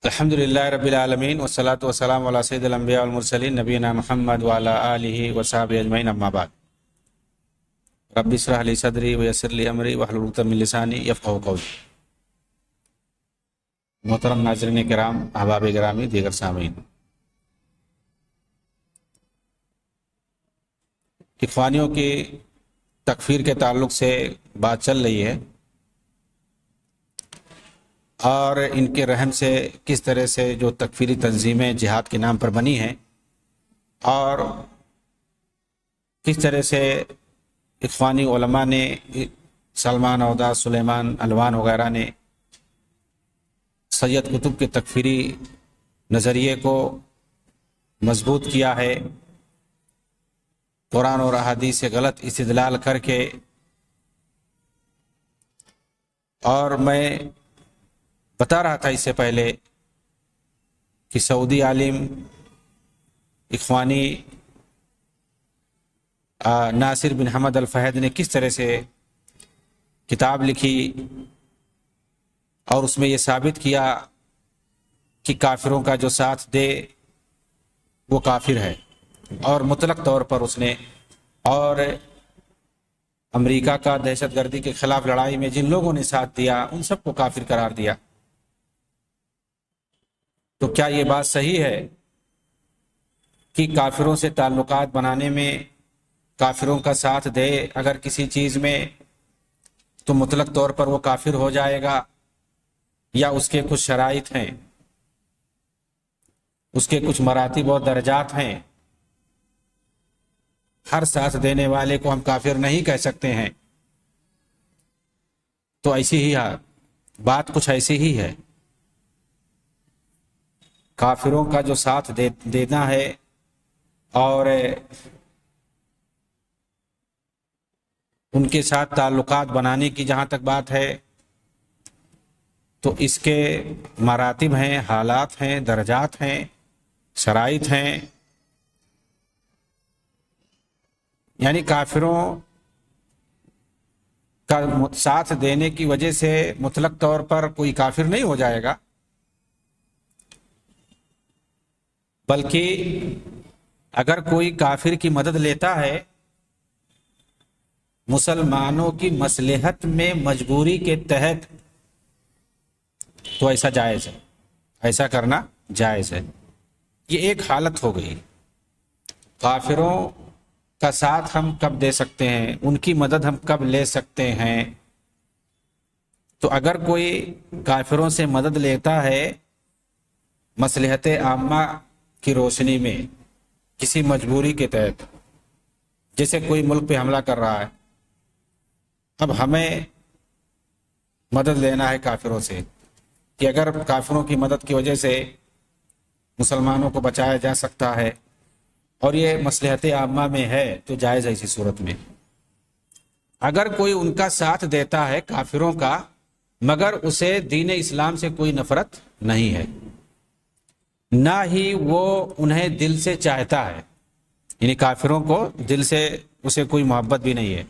الحمد للہ رب العالمین والصلاة والسلام علی سید الانبیاء والمرسلین نبینا محمد وعلی آلہ وصحبہ اجمعین اما بعد رب اشرح لی صدری ویسر لی امری واحلل عقدۃ من لسانی یفقہوا قولی۔ محترم ناظرین کرام، احباب گرامی، دیگر سامعین، اخوانیوں کی تکفیر کے تعلق سے بات چل رہی ہے اور ان کے رحم سے کس طرح سے جو تکفیری تنظیمیں جہاد کے نام پر بنی ہیں اور کس طرح سے اخوانی علماء نے، سلمان عودہ، سلیمان الوان وغیرہ نے سید قطب کے تکفیری نظریے کو مضبوط کیا ہے، قرآن اور احادیث سے غلط استدلال کر کے۔ اور میں بتا رہا تھا اس سے پہلے کہ سعودی عالم اخوانی ناصر بن حمد الفہد نے کس طرح سے کتاب لکھی اور اس میں یہ ثابت کیا کہ کافروں کا جو ساتھ دے وہ کافر ہے، اور مطلق طور پر اس نے اور امریکہ کا دہشت گردی کے خلاف لڑائی میں جن لوگوں نے ساتھ دیا ان سب کو کافر قرار دیا۔ تو کیا یہ بات صحیح ہے کہ کافروں سے تعلقات بنانے میں کافروں کا ساتھ دے اگر کسی چیز میں تو مطلق طور پر وہ کافر ہو جائے گا، یا اس کے کچھ شرائط ہیں، اس کے کچھ مراتب اور درجات ہیں؟ ہر ساتھ دینے والے کو ہم کافر نہیں کہہ سکتے ہیں۔ تو ایسی ہی بات کچھ ایسی ہی ہے، کافروں کا جو ساتھ دینا ہے اور ان کے ساتھ تعلقات بنانے کی جہاں تک بات ہے تو اس کے مراتب ہیں، حالات ہیں، درجات ہیں، شرائط ہیں۔ یعنی کافروں کا ساتھ دینے کی وجہ سے مطلق طور پر کوئی کافر نہیں ہو جائے گا، بلکہ اگر کوئی کافر کی مدد لیتا ہے مسلمانوں کی مصلحت میں مجبوری کے تحت تو ایسا جائز ہے، ایسا کرنا جائز ہے۔ یہ ایک حالت ہو گئی۔ کافروں کا ساتھ ہم کب دے سکتے ہیں، ان کی مدد ہم کب لے سکتے ہیں؟ تو اگر کوئی کافروں سے مدد لیتا ہے مصلحت عامہ کی روشنی میں کسی مجبوری کے تحت، جیسے کوئی ملک پہ حملہ کر رہا ہے، اب ہمیں مدد لینا ہے کافروں سے کہ اگر کافروں کی مدد کی وجہ سے مسلمانوں کو بچایا جا سکتا ہے اور یہ مصلحت عامہ میں ہے تو جائز ہے۔ اسی صورت میں اگر کوئی ان کا ساتھ دیتا ہے کافروں کا مگر اسے دین اسلام سے کوئی نفرت نہیں ہے، نہ ہی وہ انہیں دل سے چاہتا ہے، یعنی کافروں کو دل سے اسے کوئی محبت بھی نہیں ہے،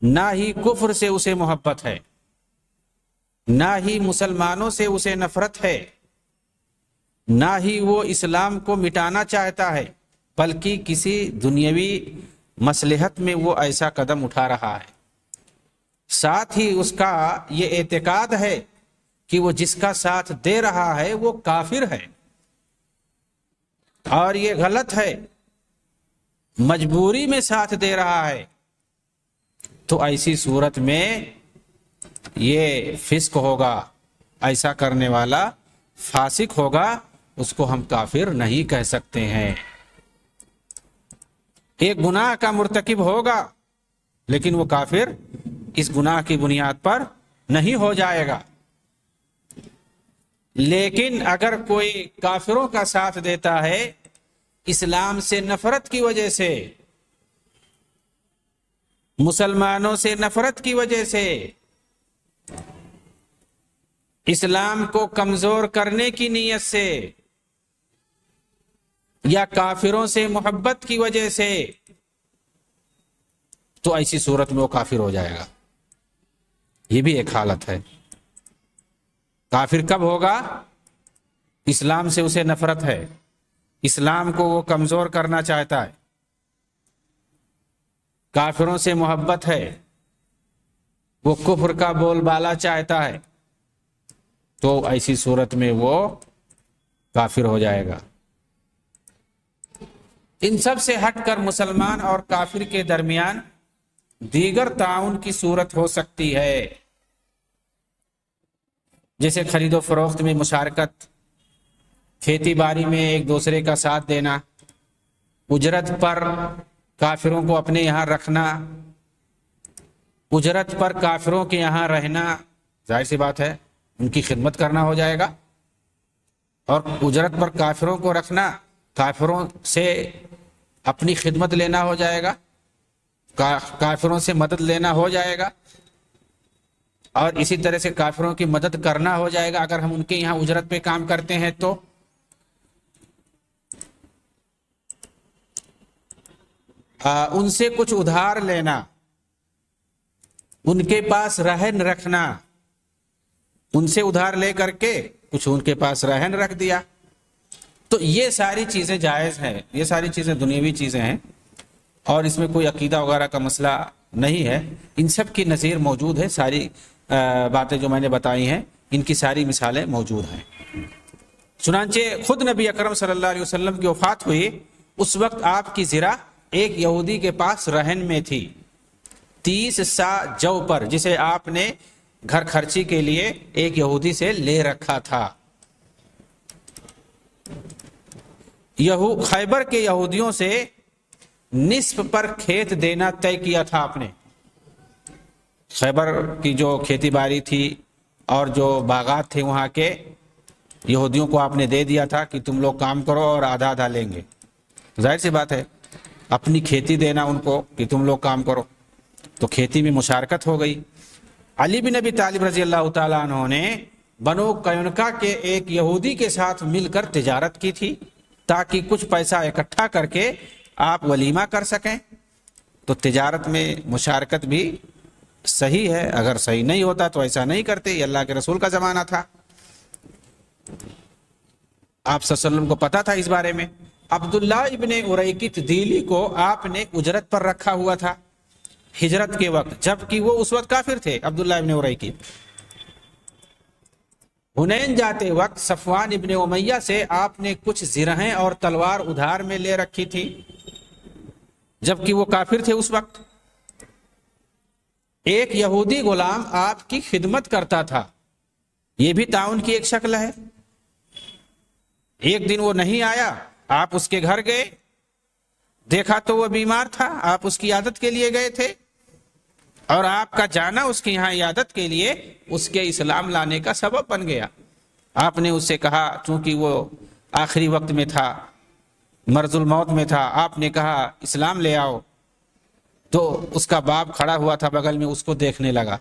نہ ہی کفر سے اسے محبت ہے، نہ ہی مسلمانوں سے اسے نفرت ہے، نہ ہی وہ اسلام کو مٹانا چاہتا ہے، بلکہ کسی دنیاوی مصلحت میں وہ ایسا قدم اٹھا رہا ہے۔ ساتھ ہی اس کا یہ اعتقاد ہے کہ وہ جس کا ساتھ دے رہا ہے وہ کافر ہے اور یہ غلط ہے، مجبوری میں ساتھ دے رہا ہے، تو ایسی صورت میں یہ فسق ہوگا، ایسا کرنے والا فاسق ہوگا، اس کو ہم کافر نہیں کہہ سکتے ہیں۔ ایک گناہ کا مرتکب ہوگا لیکن وہ کافر اس گناہ کی بنیاد پر نہیں ہو جائے گا۔ لیکن اگر کوئی کافروں کا ساتھ دیتا ہے اسلام سے نفرت کی وجہ سے، مسلمانوں سے نفرت کی وجہ سے، اسلام کو کمزور کرنے کی نیت سے، یا کافروں سے محبت کی وجہ سے، تو ایسی صورت میں وہ کافر ہو جائے گا۔ یہ بھی ایک حالت ہے۔ کافر کب ہوگا؟ اسلام سے اسے نفرت ہے، اسلام کو وہ کمزور کرنا چاہتا ہے، کافروں سے محبت ہے، وہ کفر کا بول بالا چاہتا ہے، تو ایسی صورت میں وہ کافر ہو جائے گا۔ ان سب سے ہٹ کر مسلمان اور کافر کے درمیان دیگر تعاون کی صورت ہو سکتی ہے، جیسے خرید و فروخت میں مشارکت، کھیتی باڑی میں ایک دوسرے کا ساتھ دینا، اجرت پر کافروں کو اپنے یہاں رکھنا، اجرت پر کافروں کے یہاں رہنا، ظاہر سی بات ہے ان کی خدمت کرنا ہو جائے گا، اور اجرت پر کافروں کو رکھنا، کافروں سے اپنی خدمت لینا ہو جائے گا، کافروں سے مدد لینا ہو جائے گا، اور اسی طرح سے کافروں کی مدد کرنا ہو جائے گا اگر ہم ان کے یہاں اجرت پہ کام کرتے ہیں تو۔ ان سے کچھ ادھار لینا، ان کے پاس رہن رکھنا، ان سے ادھار لے کر کے کچھ ان کے پاس رہن رکھ دیا، تو یہ ساری چیزیں جائز ہیں، یہ ساری چیزیں دنیاوی چیزیں ہیں، اور اس میں کوئی عقیدہ وغیرہ کا مسئلہ نہیں ہے، ان سب کی نظیر موجود ہے، ساری باتیں جو میں نے بتائی ہیں ان کی ساری مثالیں موجود ہیں۔ چنانچہ خود نبی اکرم صلی اللہ علیہ وسلم کی وفات ہوئی، اس وقت آپ کی زرہ ایک یہودی کے پاس رہن میں تھی، 30 سا جو پر، جسے آپ نے گھر خرچی کے لیے ایک یہودی سے لے رکھا تھا۔ خیبر کے یہودیوں سے نصف پر کھیت دینا طے کیا تھا آپ نے، خیبر کی جو کھیتی باڑی تھی اور جو باغات تھے وہاں کے یہودیوں کو آپ نے دے دیا تھا کہ تم لوگ کام کرو اور آدھا آدھا لیں گے، ظاہر سی بات ہے اپنی کھیتی دینا ان کو کہ تم لوگ کام کرو، تو کھیتی میں مشارکت ہو گئی۔ علی بن ابی طالب رضی اللہ تعالیٰ عنہ نے بنو قینقاع کے ایک یہودی کے ساتھ مل کر تجارت کی تھی تاکہ کچھ پیسہ اکٹھا کر کے آپ ولیمہ کر سکیں، تو تجارت میں مشارکت بھی صحیح ہے، اگر صحیح نہیں ہوتا تو ایسا نہیں کرتے، یہ اللہ کے رسول کا زمانہ تھا، آپ صلی اللہ علیہ وسلم کو پتا تھا اس بارے میں۔ عبداللہ ابن اریکت دیلی کو آپ نے اجرت پر رکھا ہوا تھا ہجرت کے وقت، جبکہ وہ اس وقت کافر تھے عبداللہ ابن اریکت۔ حنین جاتے وقت صفوان ابن امیہ سے آپ نے کچھ زرہیں اور تلوار ادھار میں لے رکھی تھی، جبکہ وہ کافر تھے اس وقت۔ ایک یہودی غلام آپ کی خدمت کرتا تھا، یہ بھی تعاون کی ایک شکل ہے۔ ایک دن وہ نہیں آیا، آپ اس کے گھر گئے، دیکھا تو وہ بیمار تھا، آپ اس کی عیادت کے لیے گئے تھے، اور آپ کا جانا اس کے یہاں عیادت کے لیے اس کے اسلام لانے کا سبب بن گیا۔ آپ نے اس سے کہا، چونکہ وہ آخری وقت میں تھا، مرض الموت میں تھا، آپ نے کہا اسلام لے آؤ، تو اس کا باپ کھڑا ہوا تھا بغل میں، اس کو دیکھنے لگا،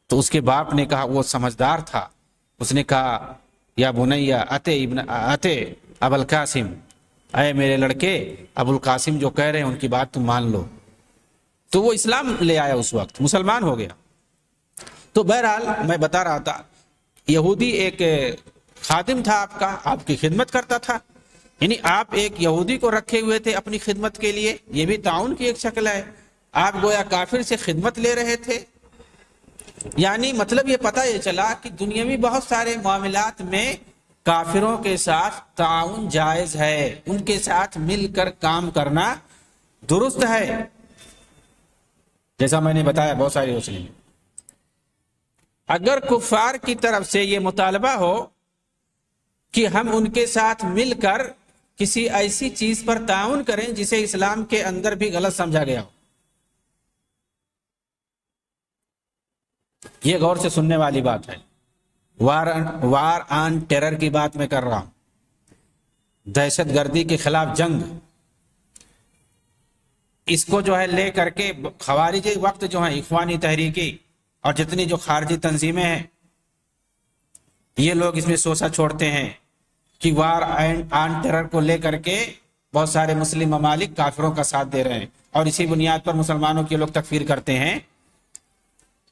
تو اس کے باپ نے کہا، وہ سمجھدار تھا، اس نے کہا یا بنیا اتے ابو القاسم، اے میرے لڑکے ابو القاسم جو کہہ رہے ہیں ان کی بات تم مان لو، تو وہ اسلام لے آیا، اس وقت مسلمان ہو گیا۔ تو بہرحال میں بتا رہا تھا، یہودی ایک خادم تھا آپ کا، آپ کی خدمت کرتا تھا، یعنی آپ ایک یہودی کو رکھے ہوئے تھے اپنی خدمت کے لیے، یہ بھی تعاون کی ایک شکل ہے، آپ گویا کافر سے خدمت لے رہے تھے، یعنی مطلب یہ پتہ یہ چلا کہ دنیاوی بہت سارے معاملات میں کافروں کے ساتھ تعاون جائز ہے، ان کے ساتھ مل کر کام کرنا درست ہے، جیسا میں نے بتایا بہت ساری روشنی میں۔ اگر کفار کی طرف سے یہ مطالبہ ہو کہ ہم ان کے ساتھ مل کر کسی ایسی چیز پر تعاون کریں جسے اسلام کے اندر بھی غلط سمجھا گیا ہو، یہ غور سے سننے والی بات ہے۔ وار آن ٹیرر کی بات میں کر رہا ہوں، دہشت گردی کے خلاف جنگ، اس کو جو ہے لے کر کے خوارجی وقت جو ہیں، اخوانی تحریکی اور جتنی جو خارجی تنظیمیں ہیں، یہ لوگ اس میں سوچا چھوڑتے ہیں کہ وار آن ٹیرر کو لے کر کے بہت سارے مسلم ممالک کافروں کا ساتھ دے رہے ہیں، اور اسی بنیاد پر مسلمانوں کے لوگ تکفیر کرتے ہیں۔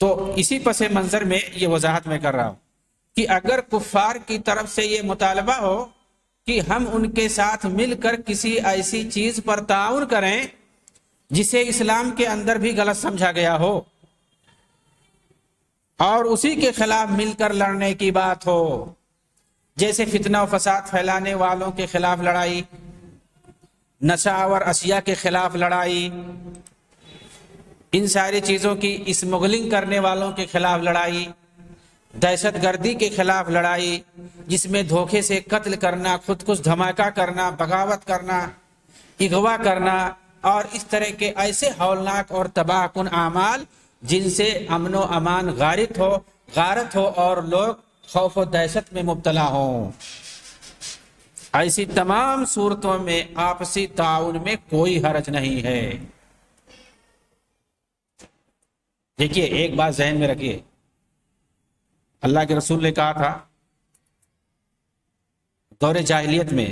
تو اسی پس منظر میں یہ وضاحت میں کر رہا ہوں کہ اگر کفار کی طرف سے یہ مطالبہ ہو کہ ہم ان کے ساتھ مل کر کسی ایسی چیز پر تعاون کریں جسے اسلام کے اندر بھی غلط سمجھا گیا ہو اور اسی کے خلاف مل کر لڑنے کی بات ہو، جیسے فتنہ و فساد پھیلانے والوں کے خلاف لڑائی، نشہ آور اشیاء کے خلاف لڑائی، ان ساری چیزوں کی اسمگلنگ کرنے والوں کے خلاف لڑائی، دہشت گردی کے خلاف لڑائی جس میں دھوکے سے قتل کرنا، خود کش دھماکہ کرنا، بغاوت کرنا، اغوا کرنا اور اس طرح کے ایسے ہولناک اور تباہ کن اعمال جن سے امن و امان غارت ہو اور لوگ خوف و دہشت میں مبتلا ہوں، ایسی تمام صورتوں میں آپسی تعاون میں کوئی حرج نہیں ہے۔ دیکھیے ایک بات ذہن میں رکھیے، اللہ کے رسول نے کہا تھا دور جاہلیت میں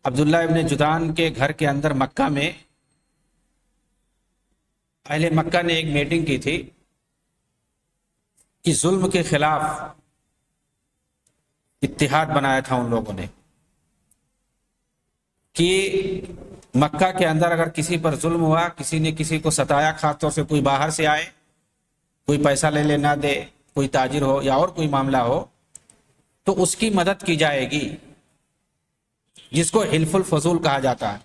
عبداللہ ابن جدعان کے گھر کے اندر مکہ میں اہل مکہ نے ایک میٹنگ کی تھی کہ ظلم کے خلاف اتحاد بنایا تھا ان لوگوں نے کہ مکہ کے اندر اگر کسی پر ظلم ہوا، کسی نے کسی کو ستایا، خاص طور سے کوئی باہر سے آئے، کوئی پیسہ لے نہ دے، کوئی تاجر ہو یا اور کوئی معاملہ ہو، تو اس کی مدد کی جائے گی، جس کو حلف الفضول کہا جاتا ہے۔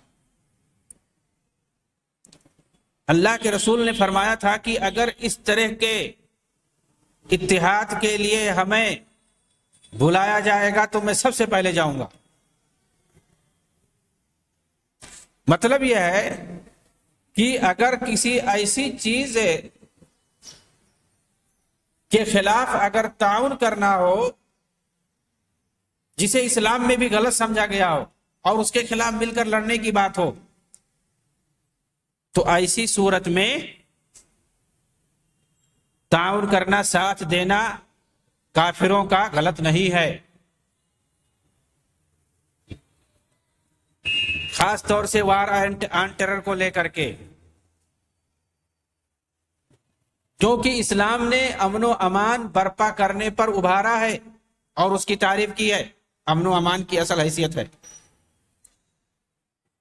اللہ کے رسول نے فرمایا تھا کہ اگر اس طرح کے اتحاد کے لیے ہمیں بلایا جائے گا تو میں سب سے پہلے جاؤں گا۔ مطلب یہ ہے کہ اگر کسی ایسی چیز کے خلاف اگر تعاون کرنا ہو جسے اسلام میں بھی غلط سمجھا گیا ہو اور اس کے خلاف مل کر لڑنے کی بات ہو، تو ایسی صورت میں تعاون کرنا، ساتھ دینا کافروں کا غلط نہیں ہے۔ خاص طور سے وار آن ٹیرر کو لے کر کے، کیونکہ اسلام نے امن و امان برپا کرنے پر ابھارا ہے اور اس کی تعریف کی ہے۔ امن و امان کی اصل حیثیت ہے،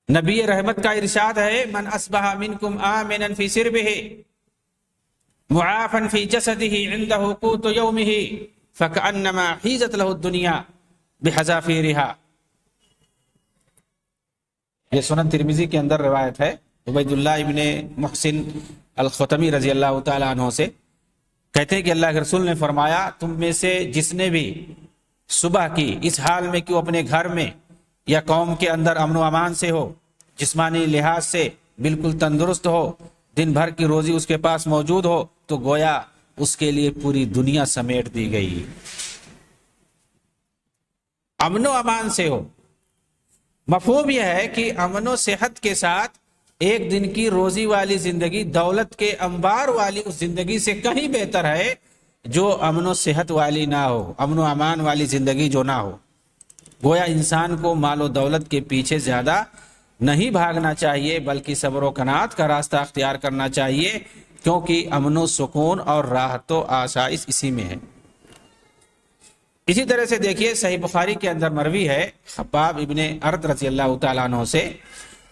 نبی رحمت کا ارشاد ہے، من اصبح منکم آمنا فی سربہ معافا فی جسدہ عند قوت یومہ فکأنما حیزت لہ الدنیا بحذافیرہا۔ یہ سنن ترمذی کے اندر روایت ہے عبید اللہ ابن محسن الختمی رضی اللہ تعالی عنہ سے، کہتے ہیں کہ اللہ کے رسول نے فرمایا، تم میں سے جس نے بھی صبح کی اس حال میں کہ وہ اپنے گھر میں یا قوم کے اندر امن و امان سے ہو، جسمانی لحاظ سے بالکل تندرست ہو، دن بھر کی روزی اس کے پاس موجود ہو، تو گویا اس کے لیے پوری دنیا سمیٹ دی گئی۔ امن و امان سے ہو، مفہوم یہ ہے کہ امن و صحت کے ساتھ ایک دن کی روزی والی زندگی دولت کے انبار والی اس زندگی سے کہیں بہتر ہے جو امن و صحت والی نہ ہو، امن و امان والی زندگی جو نہ ہو۔ گویا انسان کو مال و دولت کے پیچھے زیادہ نہیں بھاگنا چاہیے بلکہ صبر و قناعت کا راستہ اختیار کرنا چاہیے، کیونکہ امن و سکون اور راحت و آسائش اسی میں ہے۔ اسی طرح سے دیکھیے صحیح بخاری کے اندر مروی ہے، خباب ابن ارد رضی اللہ تعالیٰ عنہ سے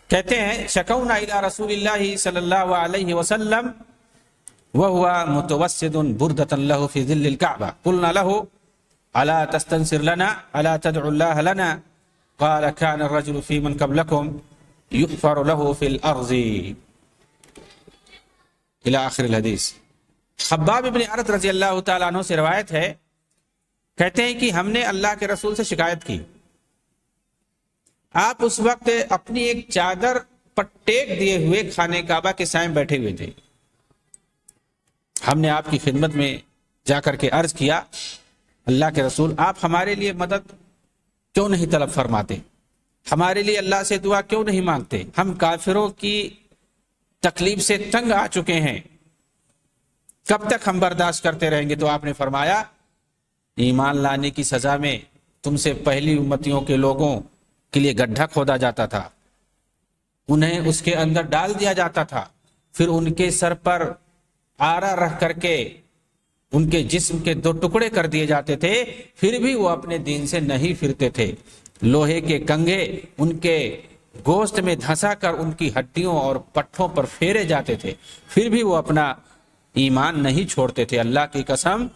کہتے ہیں، شکونا الی رسول اللہ صلی اللہ علیہ وسلم وهو متوسد بردة له في ظل الكعبة قلنا له الا تستنصر لنا الا تدعو الله لنا قال كان الرجل في من قبلكم يحفر له في الارض الى آخر الحدیث۔ خباب ابن ارد رضی اللہ تعالیٰ عنہ سے روایت ہے، کہتے ہیں کہ ہم نے اللہ کے رسول سے شکایت کی، آپ اس وقت اپنی ایک چادر پر ٹیک دیے ہوئے خانے کعبہ کے سائیں بیٹھے ہوئے تھے۔ ہم نے آپ کی خدمت میں جا کر کے عرض کیا، اللہ کے رسول آپ ہمارے لیے مدد کیوں نہیں طلب فرماتے، ہمارے لیے اللہ سے دعا کیوں نہیں مانگتے، ہم کافروں کی تکلیف سے تنگ آ چکے ہیں، کب تک ہم برداشت کرتے رہیں گے؟ تو آپ نے فرمایا، ایمان لانے کی سزا میں تم سے پہلی امتیوں کے لوگوں کے لیے گڈھا کھودا جاتا تھا، انہیں اس کے اندر ڈال دیا جاتا تھا، پھر ان کے سر پر آرا رکھ کر کے ان کے جسم کے 2 ٹکڑے کر دیے جاتے تھے، پھر بھی وہ اپنے دین سے نہیں پھرتے تھے۔ لوہے کے کنگھے ان کے گوشت میں دھنسا کر ان کی ہڈیوں اور پٹھوں پر پھیرے جاتے تھے، پھر بھی وہ اپنا ایمان نہیں چھوڑتے تھے۔ اللہ کی قسم،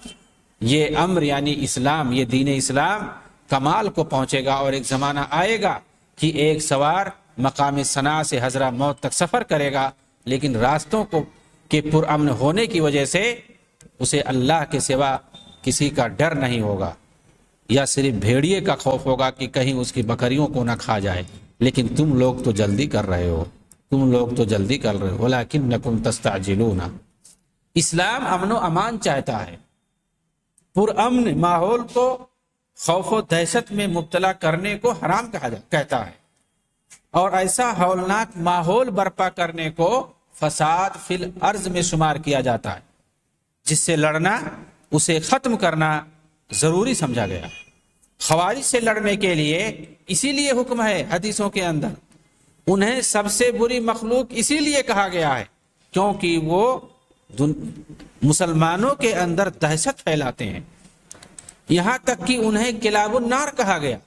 یہ امر یعنی اسلام، یہ دین اسلام کمال کو پہنچے گا، اور ایک زمانہ آئے گا کہ ایک سوار مقام صنع سے حضرہ موت تک سفر کرے گا، لیکن راستوں کو کے پرامن ہونے کی وجہ سے اسے اللہ کے سوا کسی کا ڈر نہیں ہوگا، یا صرف بھیڑیے کا خوف ہوگا کہ کہیں اس کی بکریوں کو نہ کھا جائے۔ لیکن تم لوگ تو جلدی کر رہے ہو، وَلَٰكِنَّكُمْ تَسْتَعْجِلُونَ۔ اسلام امن و امان چاہتا ہے، پرامن ماحول کو خوف و دہشت میں مبتلا کرنے کو حرام کہتا ہے، اور ایسا ہولناک ماحول برپا کرنے کو فساد فی الارض میں شمار کیا جاتا ہے، جس سے لڑنا، اسے ختم کرنا ضروری سمجھا گیا۔ خوارج سے لڑنے کے لیے اسی لیے حکم ہے حدیثوں کے اندر، انہیں سب سے بری مخلوق اسی لیے کہا گیا ہے کیونکہ وہ مسلمانوں کے اندر دہشت پھیلاتے ہیں، یہاں تک کہ انہیں کلاب النار کہا گیا،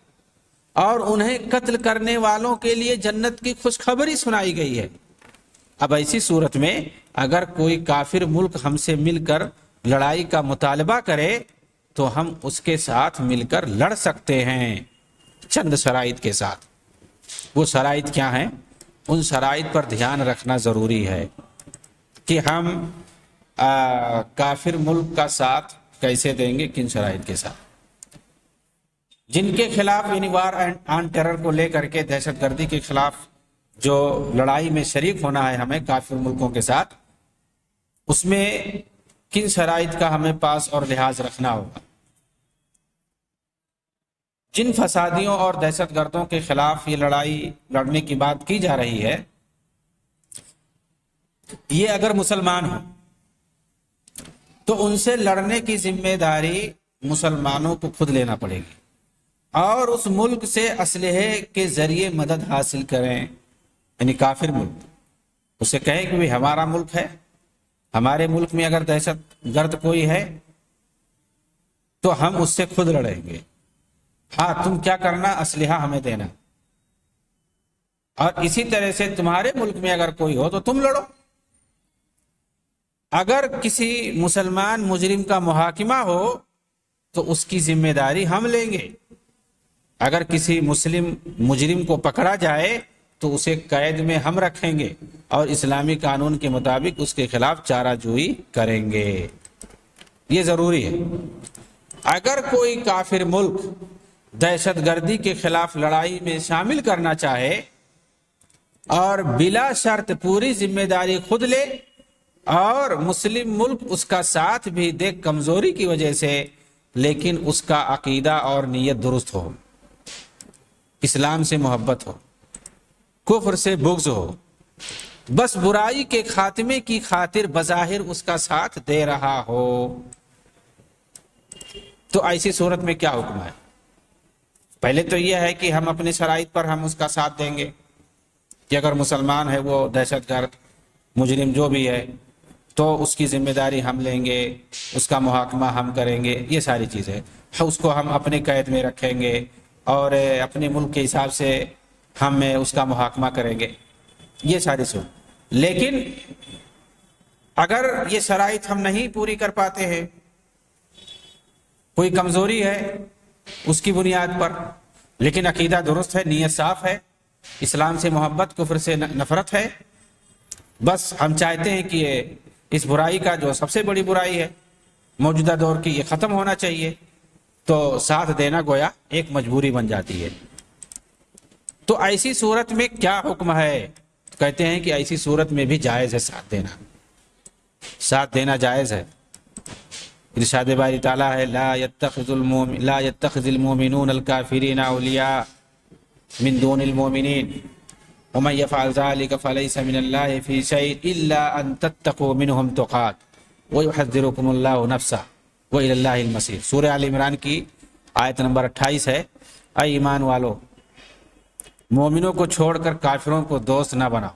اور انہیں قتل کرنے والوں کے لیے جنت کی خوشخبری سنائی گئی ہے۔ اب ایسی صورت میں اگر کوئی کافر ملک ہم سے مل کر لڑائی کا مطالبہ کرے تو ہم اس کے ساتھ مل کر لڑ سکتے ہیں، چند شرائط کے ساتھ۔ وہ شرائط کیا ہیں؟ ان شرائط پر دھیان رکھنا ضروری ہے کہ ہم کافر ملک کا ساتھ کیسے دیں گے، کن شرائط کے ساتھ۔ جن کے خلاف یعنی وار آن ٹیرر کو لے کر کے، دہشت گردی کے خلاف جو لڑائی میں شریک ہونا ہے ہمیں کافر ملکوں کے ساتھ، اس میں کن شرائط کا ہمیں پاس اور لحاظ رکھنا ہوگا۔ جن فسادیوں اور دہشت گردوں کے خلاف یہ لڑائی لڑنے کی بات کی جا رہی ہے، یہ اگر مسلمان ہوں تو ان سے لڑنے کی ذمہ داری مسلمانوں کو خود لینا پڑے گی، اور اس ملک سے اسلحے کے ذریعے مدد حاصل کریں، یعنی کافر ملک اسے کہیں کہ بھی ہمارا ملک ہے، ہمارے ملک میں اگر دہشت گرد کوئی ہے تو ہم اس سے خود لڑیں گے، ہاں تم کیا کرنا، اسلحہ ہمیں دینا، اور اسی طرح سے تمہارے ملک میں اگر کوئی ہو تو تم لڑو۔ اگر کسی مسلمان مجرم کا محاکمہ ہو تو اس کی ذمہ داری ہم لیں گے، اگر کسی مسلم مجرم کو پکڑا جائے تو اسے قید میں ہم رکھیں گے، اور اسلامی قانون کے مطابق اس کے خلاف چارہ جوئی کریں گے، یہ ضروری ہے۔ اگر کوئی کافر ملک دہشت گردی کے خلاف لڑائی میں شامل کرنا چاہے اور بلا شرط پوری ذمہ داری خود لے، اور مسلم ملک اس کا ساتھ بھی دے کمزوری کی وجہ سے، لیکن اس کا عقیدہ اور نیت درست ہو، اسلام سے محبت ہو، کفر سے بغض ہو، بس برائی کے خاتمے کی خاطر بظاہر اس کا ساتھ دے رہا ہو، تو ایسی صورت میں کیا حکم ہے؟ پہلے تو یہ ہے کہ ہم اپنی شرائط پر ہم اس کا ساتھ دیں گے کہ اگر مسلمان ہے وہ دہشت گرد مجرم جو بھی ہے تو اس کی ذمہ داری ہم لیں گے، اس کا محاکمہ ہم کریں گے، یہ ساری چیزیں، اس کو ہم اپنے قید میں رکھیں گے اور اپنے ملک کے حساب سے ہم اس کا محاکمہ کریں گے، یہ ساری صورت۔ لیکن اگر یہ شرائط ہم نہیں پوری کر پاتے ہیں، کوئی کمزوری ہے اس کی بنیاد پر، لیکن عقیدہ درست ہے، نیت صاف ہے، اسلام سے محبت، کفر سے نفرت ہے، بس ہم چاہتے ہیں کہ یہ اس برائی کا جو سب سے بڑی برائی ہے موجودہ دور کی، یہ ختم ہونا چاہیے، تو ساتھ دینا گویا ایک مجبوری بن جاتی ہے۔ تو ایسی صورت میں کیا حکم ہے؟ کہتے ہیں کہ ایسی صورت میں بھی جائز ہے ساتھ دینا جائز ہے۔ ارشاد باری تعالیٰ ہے لا يتخذ المؤمنون الكافرین اولیاء من دون المؤمنین ومن يفعل ذلك فليس من الله في شيء الا ان تتقوا منهم تقات ويحذركم الله نفسه والى الله المصير۔ سورہ آل عمران کی آیت نمبر 28 ہے، اے ایمان والو مومنوں کو چھوڑ کر کافروں کو دوست نہ بناؤ،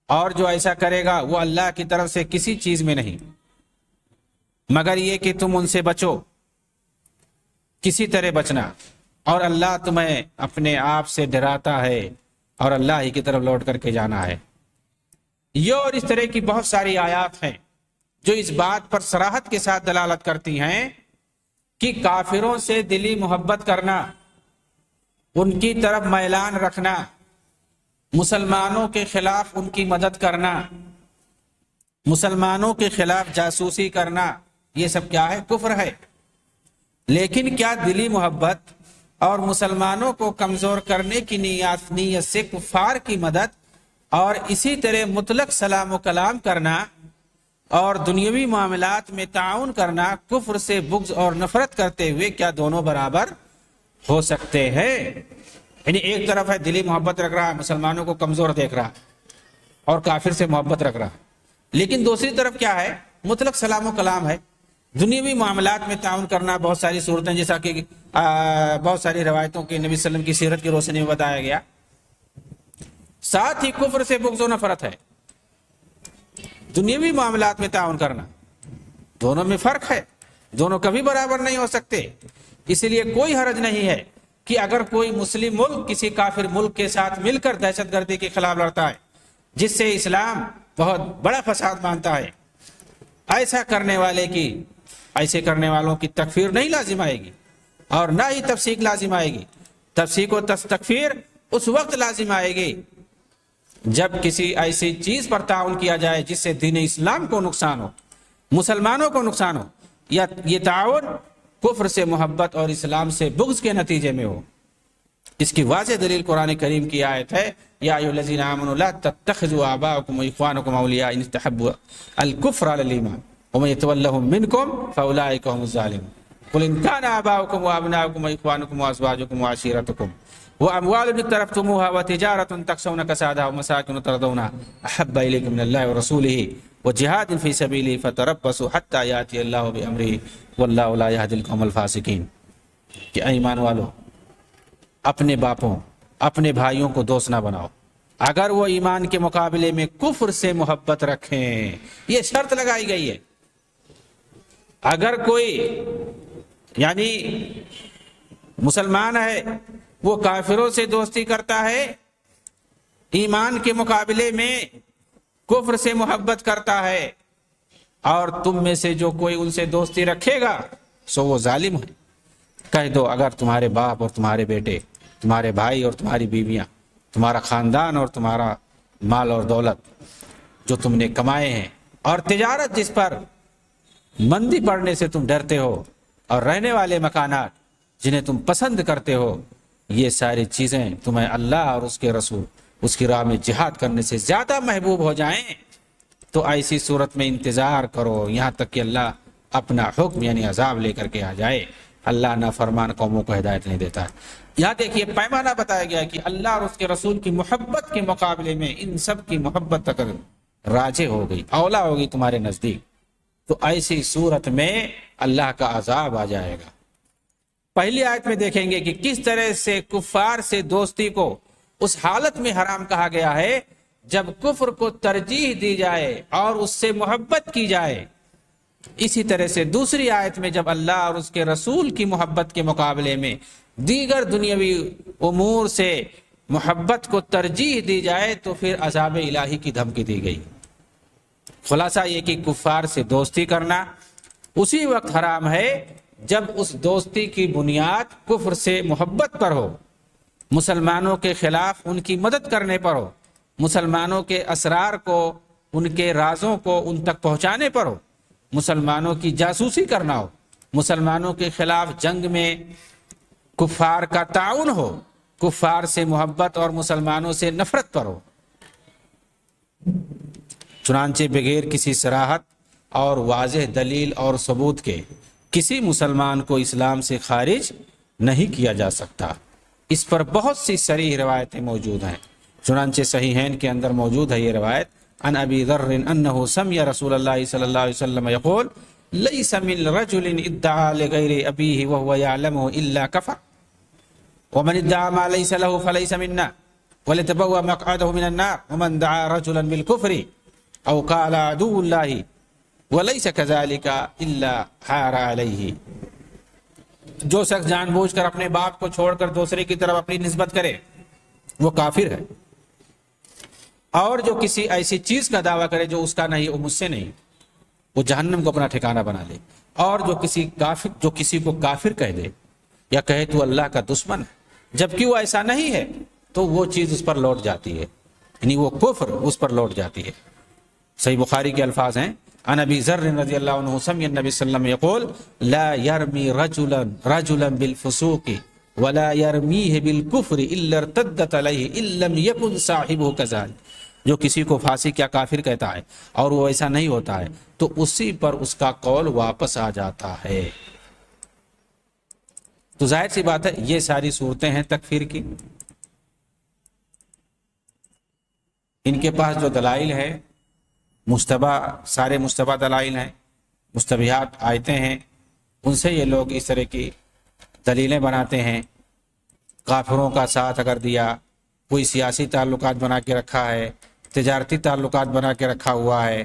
اور جو ایسا کرے گا وہ اللہ کی طرف سے کسی چیز میں نہیں، مگر یہ کہ تم ان سے بچو کسی طرح بچنا، اور اللہ تمہیں اپنے آپ سے ڈراتا ہے اور اللہ ہی کی طرف لوٹ کر کے جانا ہے۔ یہ اور اس طرح کی بہت ساری آیات ہیں جو اس بات پر صراحت کے ساتھ دلالت کرتی ہیں کہ کافروں سے دلی محبت کرنا، ان کی طرف میلان رکھنا، مسلمانوں کے خلاف ان کی مدد کرنا، مسلمانوں کے خلاف جاسوسی کرنا، یہ سب کیا ہے؟ کفر ہے۔ لیکن کیا دلی محبت اور مسلمانوں کو کمزور کرنے کی نیت سے کفار کی مدد اور اسی طرح مطلق سلام و کلام کرنا اور دنیاوی معاملات میں تعاون کرنا، کفر سے بغض اور نفرت کرتے ہوئے، کیا دونوں برابر ہو سکتے ہیں؟ یعنی ایک طرف ہے دلی محبت رکھ رہا ہے، مسلمانوں کو کمزور دیکھ رہا اور کافر سے محبت رکھ رہا، لیکن دوسری طرف کیا ہے؟ مطلق سلام و کلام ہے، دنیاوی معاملات میں تعاون کرنا۔ بہت ساری صورتیں، جیسا کہ بہت ساری روایتوں کے نبی صلی اللہ علیہ وسلم کی سیرت کی روشنی میں بتایا گیا۔ ساتھ ہی کفر سے بغض و نفرت ہے، دنیاوی معاملات میں تعاون کرنا، دونوں میں فرق ہے، دونوں کبھی برابر نہیں ہو سکتے۔ اس لیے کوئی حرج نہیں ہے کہ اگر کوئی مسلم ملک کسی کافر ملک کے ساتھ مل کر دہشت گردی کے خلاف لڑتا ہے، جس سے اسلام بہت بڑا فساد مانتا ہے، ایسا ایسے کرنے والوں کی تکفیر نہیں لازم آئے گی اور نہ ہی تفسیق لازم آئے گی۔ تفسیق و تکفیر اس وقت لازم آئے گی جب کسی ایسی چیز پر تعاون کیا جائے جس سے دین اسلام کو نقصان ہو، مسلمانوں کو نقصان ہو، یا یہ تعاون کفر سے محبت اور اسلام سے بغض کے نتیجے میں ہو۔ اس کی واضح دلیل قرآن کریم کی آیت ہے، یا ایھا الذین آمنوا لا تتخذوا آباءکم واخوانکم اولیاء ان استحبوا الکفر علی الایمان ومن یتولهم منکم فاولئک هم الظالمون قل ان كان آباؤكم وابناؤكم واخوانكم وازواجكم وعشيرتكم واموال اقترفتموها وتجارة تخشون كسادها ومساكن ترضونها احب اليكم من الله ورسوله وجهاد في سبيله فتربصوا حتى ياتي الله بامره والله لا يهدي القوم الفاسقين۔ کہ ایمان والو، اپنے باپوں اپنے بھائیوں کو دوست نہ بناؤ اگر وہ ایمان کے مقابلے میں کفر سے محبت رکھیں۔ یہ شرط لگائی گئی ہے، اگر کوئی یعنی مسلمان ہے وہ کافروں سے دوستی کرتا ہے، ایمان کے مقابلے میں کفر سے محبت کرتا ہے، اور تم میں سے جو کوئی ان سے دوستی رکھے گا سو وہ ظالم ہے۔ کہہ دو اگر تمہارے باپ اور تمہارے بیٹے، تمہارے بھائی اور تمہاری بیویاں، تمہارا خاندان اور تمہارا مال اور دولت جو تم نے کمائے ہیں، اور تجارت جس پر مندی پڑنے سے تم ڈرتے ہو، اور رہنے والے مکانات جنہیں تم پسند کرتے ہو، یہ ساری چیزیں تمہیں اللہ اور اس کے رسول اس کی راہ میں جہاد کرنے سے زیادہ محبوب ہو جائیں تو ایسی صورت میں انتظار کرو یہاں تک کہ اللہ اپنا حکم یعنی عذاب لے کر کے آ جائے۔ اللہ نافرمان قوموں کو ہدایت نہیں دیتا ہے۔ یہاں دیکھیے پیمانہ بتایا گیا کہ اللہ اور اس کے رسول کی محبت کے مقابلے میں ان سب کی محبت اگر راجح ہو گئی، اولا ہوگی تمہارے نزدیک، تو ایسی صورت میں اللہ کا عذاب آ جائے گا۔ پہلی آیت میں دیکھیں گے کہ کس طرح سے کفار سے دوستی کو اس حالت میں حرام کہا گیا ہے جب کفر کو ترجیح دی جائے اور اس سے محبت کی جائے۔ اسی طرح سے دوسری آیت میں جب اللہ اور اس کے رسول کی محبت کے مقابلے میں دیگر دنیاوی امور سے محبت کو ترجیح دی جائے تو پھر عذاب الہی کی دھمکی دی گئی۔ خلاصہ یہ کہ کفار سے دوستی کرنا اسی وقت حرام ہے جب اس دوستی کی بنیاد کفر سے محبت پر ہو، مسلمانوں کے خلاف ان کی مدد کرنے پر ہو، مسلمانوں کے اسرار کو، ان کے رازوں کو ان تک پہنچانے پر ہو، مسلمانوں کی جاسوسی کرنا ہو، مسلمانوں کے خلاف جنگ میں کفار کا تعاون ہو، کفار سے محبت اور مسلمانوں سے نفرت پر ہو۔ چنانچہ بغیر کسی صراحت اور واضح دلیل اور ثبوت کے کسی مسلمان کو اسلام سے خارج نہیں کیا جا سکتا۔ اس پر بہت سی صریح روایتیں موجود ہیں، چنانچہ صحیحین کے اندر موجود ہے یہ روایت عن ابی ذر انہ سمع رسول اللہ صلی اللہ علیہ وسلم یقول لیس من رجل ادعا لغیر ابیہ وهو یعلمہ الا کفر ومن ادعا ما لیس له فلیس منا ولتبوأ مقعده من النار ومن دعا رجلا بالکفر او قال عدو اللہ وَلَيْسَ كَذَلِكَ إِلَّا حَارَ عَلَيْهِ، جو شخص جان بوجھ کر اپنے باپ کو چھوڑ کر دوسرے کی طرف اپنی نسبت کرے وہ کافر ہے، اور جو کسی ایسی چیز کا دعویٰ کرے جو اس کا نہیں، وہ مجھ سے نہیں، وہ جہنم کو اپنا ٹھکانہ بنا لے، اور جو کسی کو کافر کہہ دے یا کہے تو اللہ کا دشمن ہے جبکہ وہ ایسا نہیں ہے، تو وہ چیز اس پر لوٹ جاتی ہے، یعنی وہ کفر اس پر لوٹ جاتی ہے۔ صحیح بخاری کے الفاظ ہیں، عن ابی ذر رضی اللہ عنہ سمع النبی صلی اللہ علیہ وسلم یقول لا يرمی رجلا بالفسوق ولا يرمیہ بالکفر الا ارتدت علیہ ان لم یکن صاحبہ کذلک، جو کسی کو فاسق یا کافر کہتا ہے اور وہ ایسا نہیں ہوتا ہے تو اسی پر اس کا قول واپس آ جاتا ہے۔ تو ظاہر سی بات ہے یہ ساری صورتیں ہیں تکفیر کی، ان کے پاس جو دلائل ہے مشتبہ، سارے مشتبہ دلائل ہیں، مشتبہات آیتیں ہیں، ان سے یہ لوگ اس طرح کی دلیلیں بناتے ہیں۔ کافروں کا ساتھ اگر دیا، کوئی سیاسی تعلقات بنا کے رکھا ہے، تجارتی تعلقات بنا کے رکھا ہوا ہے،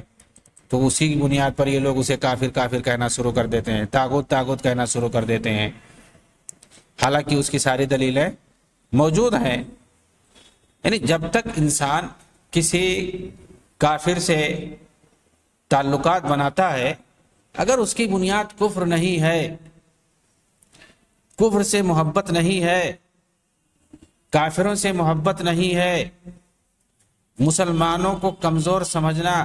تو اسی کی بنیاد پر یہ لوگ اسے کافر کافر کہنا شروع کر دیتے ہیں، طاغوت طاغوت کہنا شروع کر دیتے ہیں، حالانکہ اس کی ساری دلیلیں موجود ہیں۔ یعنی جب تک انسان کسی کافر سے تعلقات بناتا ہے، اگر اس کی بنیاد کفر نہیں ہے، کفر سے محبت نہیں ہے، کافروں سے محبت نہیں ہے، مسلمانوں کو کمزور سمجھنا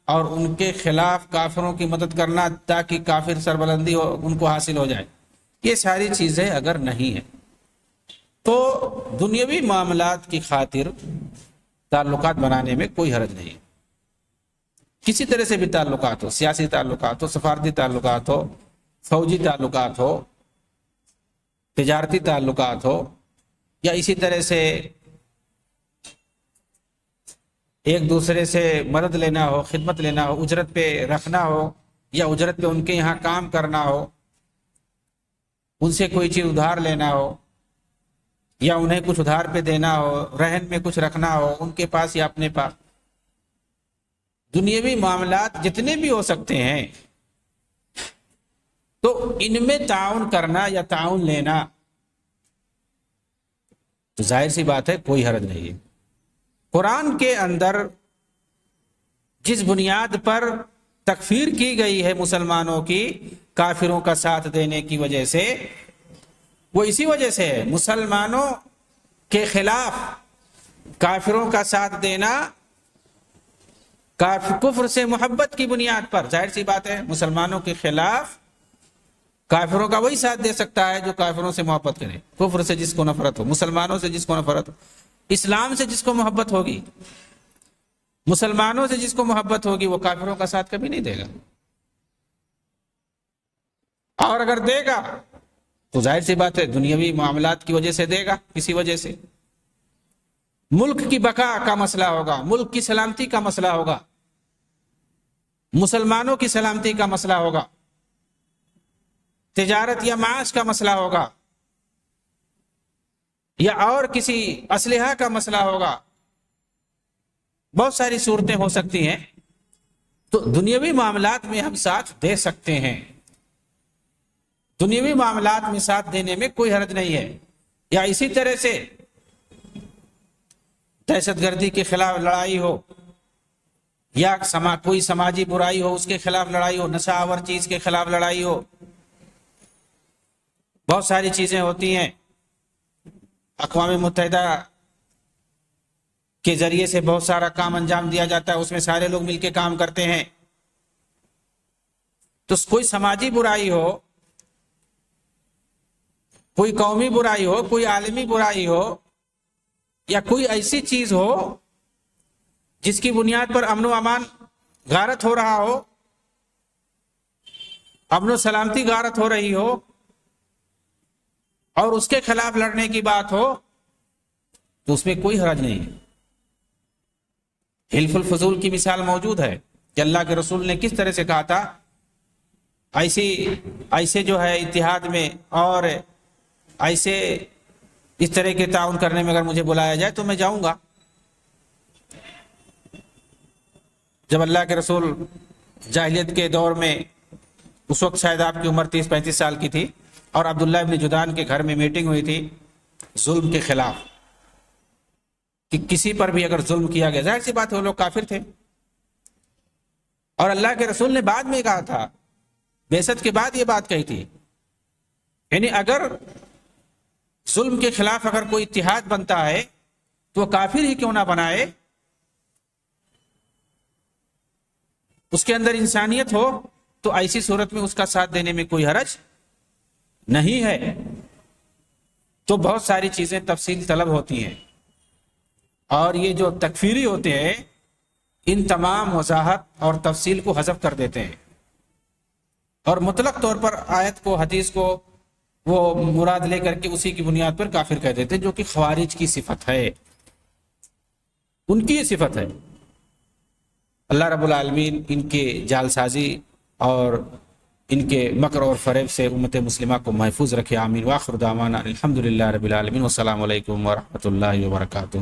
اور ان کے خلاف کافروں کی مدد کرنا تاکہ کافر سربلندی ان کو حاصل ہو جائے، یہ ساری چیزیں اگر نہیں ہیں تو دنیاوی معاملات کی خاطر تعلقات بنانے میں کوئی حرج نہیں ہے۔ کسی طرح سے بھی تعلقات ہو، سیاسی تعلقات ہو، سفارتی تعلقات ہو، فوجی تعلقات ہو، تجارتی تعلقات ہو، یا اسی طرح سے ایک دوسرے سے مدد لینا ہو، خدمت لینا ہو، اجرت پہ رکھنا ہو یا اجرت پہ ان کے یہاں کام کرنا ہو، ان سے کوئی چیز ادھار لینا ہو یا انہیں کچھ ادھار پہ دینا ہو، رہن میں کچھ رکھنا ہو ان کے پاس یا اپنے پاس، دنیاوی معاملات جتنے بھی ہو سکتے ہیں، تو ان میں تعاون کرنا یا تعاون لینا تو ظاہر سی بات ہے کوئی حرج نہیں ہے۔ قرآن کے اندر جس بنیاد پر تکفیر کی گئی ہے مسلمانوں کی کافروں کا ساتھ دینے کی وجہ سے، وہ اسی وجہ سے ہے، مسلمانوں کے خلاف کافروں کا ساتھ دینا کفر سے محبت کی بنیاد پر، ظاہر سی بات ہے مسلمانوں کے خلاف کافروں کا وہی ساتھ دے سکتا ہے جو کافروں سے محبت کرے، کفر سے جس کو نفرت ہو، مسلمانوں سے جس کو نفرت ہو، اسلام سے جس کو محبت ہوگی، مسلمانوں سے جس کو محبت ہوگی، وہ کافروں کا ساتھ کبھی نہیں دے گا، اور اگر دے گا تو ظاہر سی بات ہے دنیاوی معاملات کی وجہ سے دے گا، کسی وجہ سے ملک کی بقا کا مسئلہ ہوگا، ملک کی سلامتی کا مسئلہ ہوگا، مسلمانوں کی سلامتی کا مسئلہ ہوگا، تجارت یا معاش کا مسئلہ ہوگا، یا اور کسی اسلحہ کا مسئلہ ہوگا، بہت ساری صورتیں ہو سکتی ہیں، تو دنیاوی معاملات میں ہم ساتھ دے سکتے ہیں، دنیاوی معاملات میں ساتھ دینے میں کوئی حرج نہیں ہے۔ یا اسی طرح سے دہشت گردی کے خلاف لڑائی ہو، یا کوئی سماجی برائی ہو اس کے خلاف لڑائی ہو، نشہ آور چیز کے خلاف لڑائی ہو، بہت ساری چیزیں ہوتی ہیں، اقوام متحدہ کے ذریعے سے بہت سارا کام انجام دیا جاتا ہے، اس میں سارے لوگ مل کے کام کرتے ہیں، تو کوئی سماجی برائی ہو، کوئی قومی برائی ہو، کوئی عالمی برائی ہو، یا کوئی ایسی چیز ہو جس کی بنیاد پر امن و امان غارت ہو رہا ہو، امن و سلامتی غارت ہو رہی ہو، اور اس کے خلاف لڑنے کی بات ہو، تو اس میں کوئی حرج نہیں ہے۔ حلف الفضول کی مثال موجود ہے کہ اللہ کے رسول نے کس طرح سے کہا تھا، ایسے جو ہے اتحاد میں اور ایسے اس طرح کے تعاون کرنے میں اگر مجھے بلایا جائے تو میں جاؤں گا۔ جب اللہ کے رسول جاہلیت کے دور میں اس وقت شاید آپ کی عمر 30-35 سال کی تھی، اور عبداللہ ابن جدعان کے گھر میں میٹنگ ہوئی تھی ظلم کے خلاف، کہ کسی پر بھی اگر ظلم کیا گیا، ظاہر سی بات ہے وہ لوگ کافر تھے، اور اللہ کے رسول نے بعد میں کہا تھا، بعثت کے بعد یہ بات کہی تھی، یعنی اگر ظلم کے خلاف اگر کوئی اتحاد بنتا ہے تو وہ کافر ہی کیوں نہ بنائے، اس کے اندر انسانیت ہو تو ایسی صورت میں اس کا ساتھ دینے میں کوئی حرج نہیں ہے۔ تو بہت ساری چیزیں تفصیل طلب ہوتی ہیں، اور یہ جو تکفیری ہوتے ہیں ان تمام وضاحت اور تفصیل کو حذف کر دیتے ہیں، اور مطلق طور پر آیت کو، حدیث کو وہ مراد لے کر کے اسی کی بنیاد پر کافر کہہ دیتے ہیں، جو کہ خوارج کی صفت ہے، ان کی یہ صفت ہے۔ اللہ رب العالمین ان کے جال سازی اور ان کے مکر اور فریب سے امت مسلمہ کو محفوظ رکھے، آمین۔ وآخر دعوانا الحمدللہ رب العالمین، والسلام علیکم ورحمۃ اللہ وبرکاتہ۔